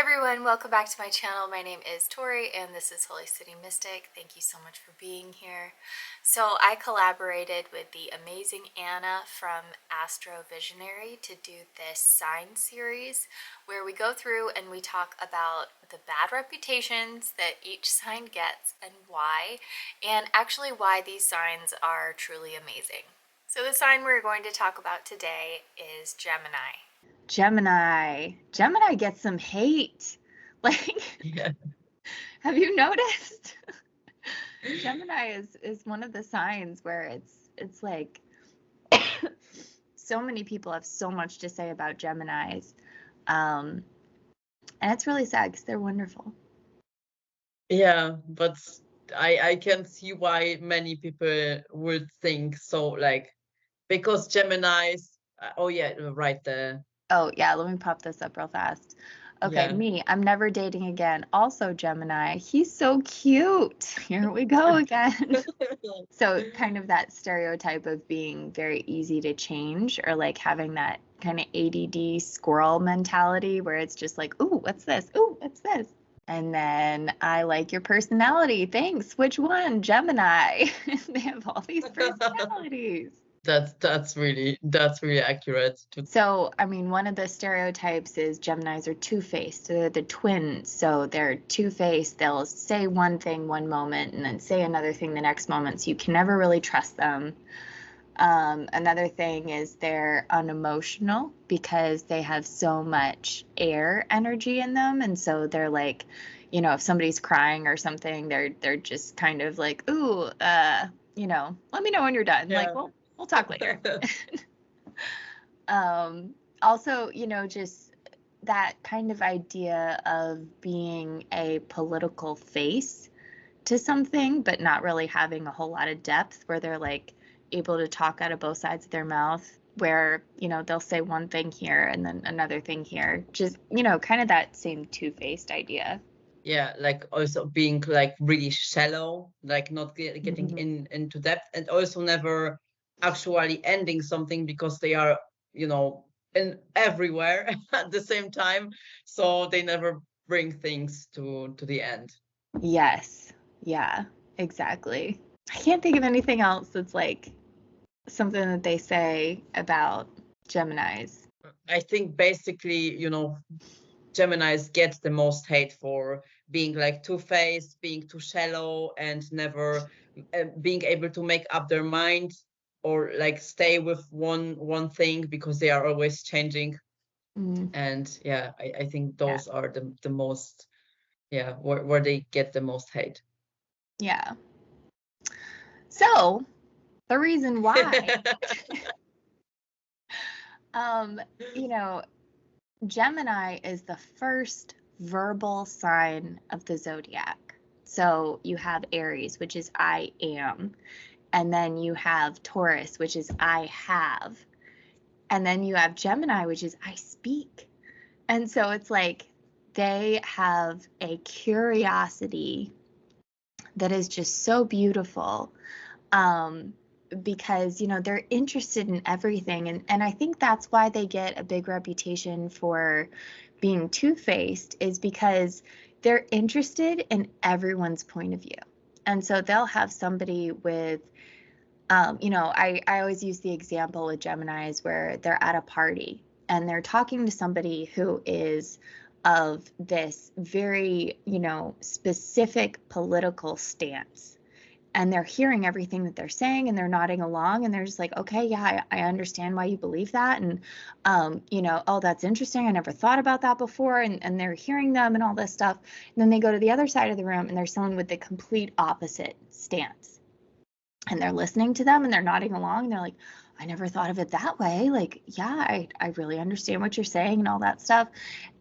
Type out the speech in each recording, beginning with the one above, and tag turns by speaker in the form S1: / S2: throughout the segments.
S1: everyone, welcome back to my channel. My name is Torie and this is Holy City Mystic. Thank you so much for being here. So I collaborated with the amazing Anna from AstroVisionary to do this sign series where we go through and we talk about the bad reputations that each sign gets and why, and actually why these signs are truly amazing. So the sign we're going to talk about today is Gemini.
S2: Gemini gets some hate.
S3: Yeah.
S2: Have you noticed? Gemini is one of the signs where it's like so many people have so much to say about Geminis. And it's really sad because they're wonderful.
S3: Yeah, but I can see why many people would think so, like, because Geminis, oh yeah, right there.
S2: Oh, yeah, let me pop this up real fast. Okay,
S3: Yeah.
S2: me, I'm never dating again. Also Gemini. He's so cute. Here we go again. So kind of that stereotype of being very easy to change, or like having that kind of ADD squirrel mentality where it's just like, ooh, what's this? Ooh, what's this? And then I like your personality. Thanks. Which one? Gemini. They have all these personalities.
S3: That's really accurate.
S2: So, I mean, one of the stereotypes is Geminis are two-faced. They're the twins. So they're two-faced. They'll say one thing one moment and then say another thing the next moment. So you can never really trust them. Another thing is they're unemotional because they have so much air energy in them. And so they're like, you know, if somebody's crying or something, they're just kind of like, ooh, you know, let me know when you're done.
S3: Yeah.
S2: Like, well, we'll talk later. Also, you know, just that kind of idea of being a political face to something, but not really having a whole lot of depth, where they're like able to talk out of both sides of their mouth, where, you know, they'll say one thing here and then another thing here. Just, you know, kind of that same two-faced idea.
S3: Yeah, like also being like really shallow, like not getting into depth, and also never actually ending something because they are, you know, in everywhere at the same time. So they never bring things to the end.
S2: Yes. Yeah, exactly. I can't think of anything else that's like something that they say about Geminis.
S3: I think basically, you know, Geminis get the most hate for being like two-faced, being too shallow, and never being able to make up their mind or like stay with one thing because they are always changing. And yeah, I think those are the most, yeah, where they get the most hate.
S2: Yeah. So the reason why, you know, Gemini is the first verbal sign of the zodiac. So you have Aries, which is I am. And then you have Taurus, which is I have. And then you have Gemini, which is I speak. And so it's like they have a curiosity that is just so beautiful. Because, you know, they're interested in everything. And I think that's why they get a big reputation for being two-faced, is because they're interested in everyone's point of view. And so they'll have somebody with, you know, I always use the example with Geminis where they're at a party and they're talking to somebody who is of this very, you know, specific political stance. And they're hearing everything that they're saying and they're nodding along and they're just like, okay, yeah, I understand why you believe that. And, you know, oh, that's interesting. I never thought about that before. And they're hearing them and all this stuff. And then they go to the other side of the room and there's someone with the complete opposite stance. And they're listening to them and they're nodding along. And they're like, I never thought of it that way. Like, yeah, I really understand what you're saying and all that stuff.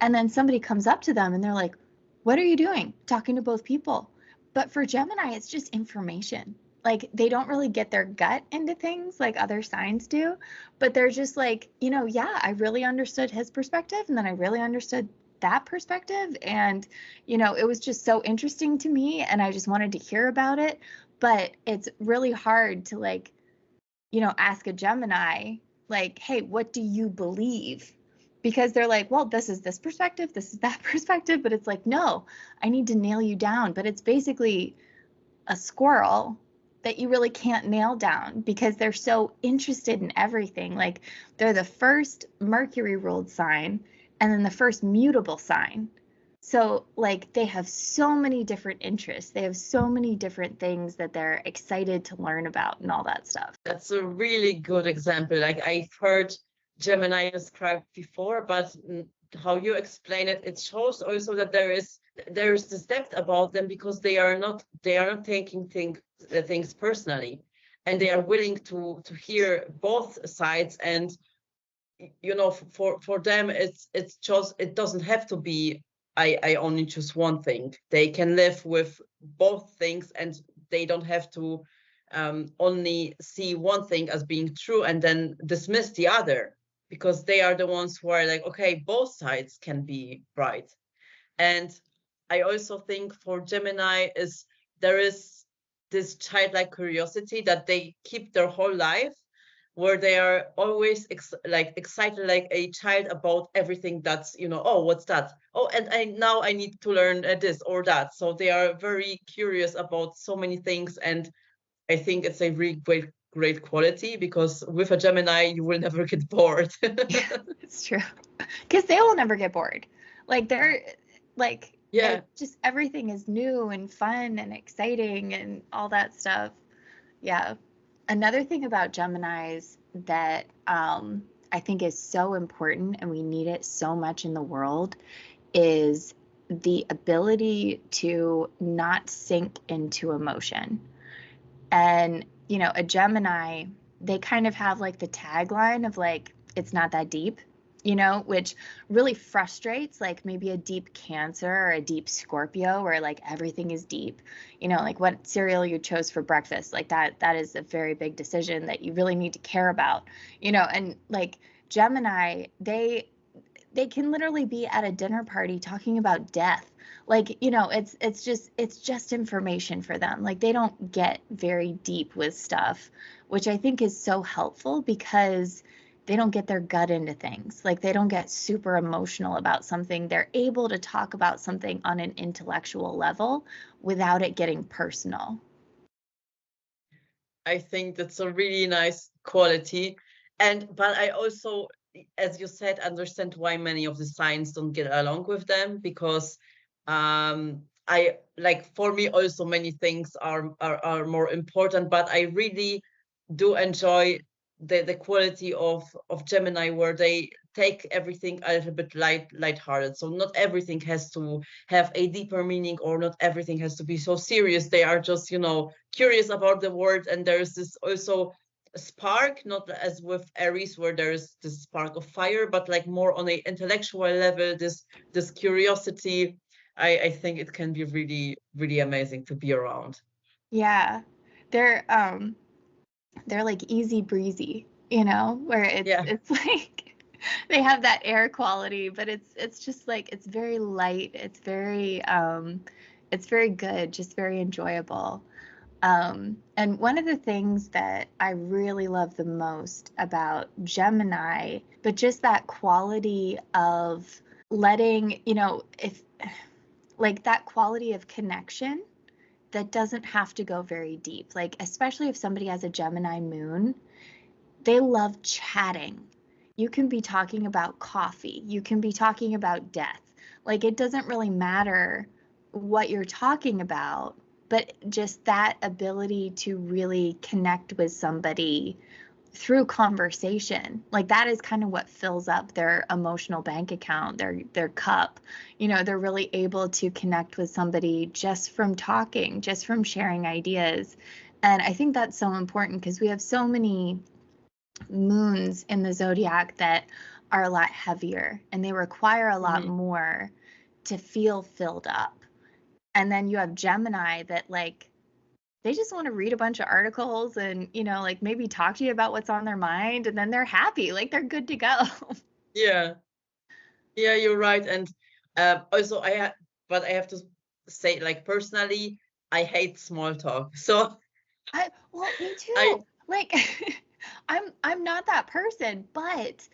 S2: And then somebody comes up to them and they're like, what are you doing? Talking to both people. But for Gemini, it's just information. Like, they don't really get their gut into things like other signs do, but they're just like, you know, yeah, I really understood his perspective and then I really understood that perspective. And, you know, it was just so interesting to me and I just wanted to hear about it. But it's really hard to, like, you know, ask a Gemini, like, hey, what do you believe? because they're like, well, this is this perspective, this is that perspective, but it's like, no, I need to nail you down. But it's basically a squirrel that you really can't nail down because they're so interested in everything. Like they're the first Mercury ruled sign and then the first mutable sign. So like they have so many different interests. They have so many different things that they're excited to learn about and all that stuff.
S3: That's a really good example. Like I've heard Gemini described before, but how you explain it, it shows also that there's this depth about them because they are not taking things personally, and they are willing to hear both sides. And for them, it's just, it doesn't have to be I only choose one thing. They can live with both things, and they don't have to only see one thing as being true and then dismiss the other, because they are the ones who are like, okay, both sides can be right. And I also think for Gemini there is this childlike curiosity that they keep their whole life, where they are always excited like a child about everything that's, oh, what's that? Oh, and I need to learn this or that. So they are very curious about so many things, and I think it's a really great quality, because with a Gemini you will never get bored.
S2: Yeah, it's true. Because they will never get bored. Like they're like,
S3: Yeah.
S2: just everything is new and fun and exciting and all that stuff. Yeah. Another thing about Geminis that I think is so important and we need it so much in the world is the ability to not sink into emotion. And, a Gemini, they kind of have like the tagline of like, it's not that deep, which really frustrates like maybe a deep Cancer or a deep Scorpio where like everything is deep, like what cereal you chose for breakfast, like that is a very big decision that you really need to care about, and like Gemini, they can literally be at a dinner party talking about death. Like, it's just information for them. Like they don't get very deep with stuff, which I think is so helpful because they don't get their gut into things. Like they don't get super emotional about something. They're able to talk about something on an intellectual level without it getting personal.
S3: I think that's a really nice quality. But I also, as you said, understand why many of the signs don't get along with them, because I like, for me also many things are more important, but I really do enjoy the quality of Gemini, where they take everything a little bit lighthearted. So not everything has to have a deeper meaning, or not everything has to be so serious. They are just, curious about the world, and there's this also spark, not as with Aries where there's this spark of fire, but like more on a intellectual level, this curiosity. I think it can be really, really amazing to be around.
S2: Yeah. They're they're like easy breezy, where
S3: Yeah.
S2: it's like they have that air quality, but it's just like it's very light, it's very good, just very enjoyable. And one of the things that I really love the most about Gemini, but just that quality of letting, if like that quality of connection that doesn't have to go very deep. Like, especially if somebody has a Gemini moon, they love chatting. You can be talking about coffee, you can be talking about death. Like, it doesn't really matter what you're talking about, but just that ability to really connect with somebody through conversation, like that is kind of what fills up their emotional bank account, their cup. They're really able to connect with somebody just from talking, just from sharing ideas. And I think that's so important because we have so many moons in the zodiac that are a lot heavier and they require a lot more to feel filled up. And then you have Gemini that like they just want to read a bunch of articles and, like maybe talk to you about what's on their mind, and then they're happy, like they're good to go.
S3: Yeah. Yeah, you're right. And also but I have to say, like, personally, I hate small talk. So
S2: Well, me
S3: I
S2: too. Like I'm not that person, but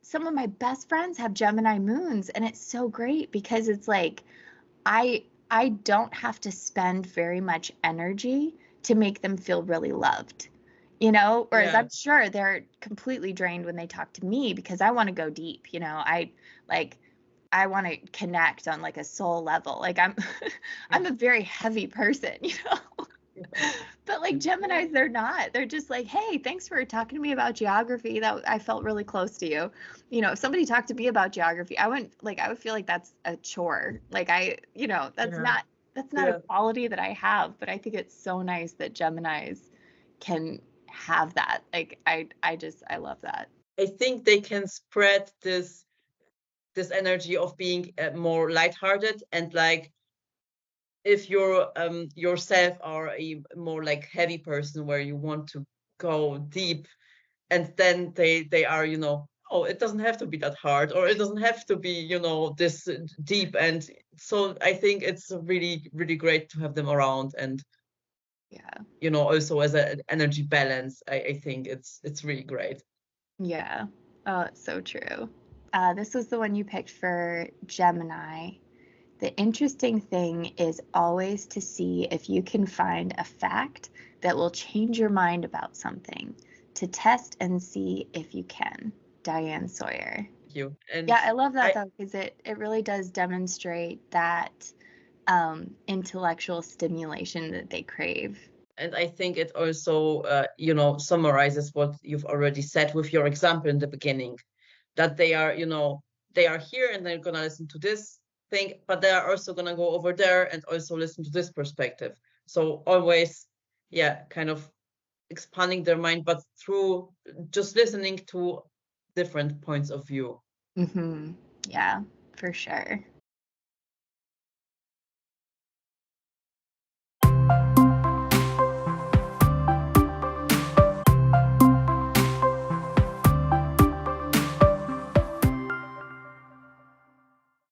S2: some of my best friends have Gemini moons, and it's so great because it's like I don't have to spend very much energy to make them feel really loved. Whereas
S3: Yeah,
S2: I'm sure they're completely drained when they talk to me because I want to go deep. I want to connect on like a soul level. Like I'm a very heavy person. But like Geminis, they're not. They're just like, hey, thanks for talking to me about geography. That I felt really close to you. If somebody talked to me about geography, I would feel like that's a chore. Like that's
S3: yeah,
S2: not a
S3: yeah.
S2: quality that I have, but I think it's so nice that Geminis can have that. Like I love that.
S3: I think they can spread this energy of being more lighthearted, and like if you're yourself are a more like heavy person where you want to go deep, and then they are, oh, it doesn't have to be that hard, or it doesn't have to be, this deep. And so I think it's really, really great to have them around. And
S2: Yeah.
S3: also as an energy balance, I think it's really great.
S2: Yeah. Oh, it's so true. This was the one you picked for Gemini. The interesting thing is always to see if you can find a fact that will change your mind about something, to test and see if you can. Diane Sawyer.
S3: Thank you. And
S2: Yeah, I love that
S3: I
S2: though, because it really does demonstrate that intellectual stimulation that they crave.
S3: and I think it also summarizes what you've already said with your example in the beginning, that they are, they are here and they're going to listen to this thing, but they are also going to go over there and also listen to this perspective. So always, yeah, kind of expanding their mind, but through just listening to different points of view.
S2: Yeah, for sure.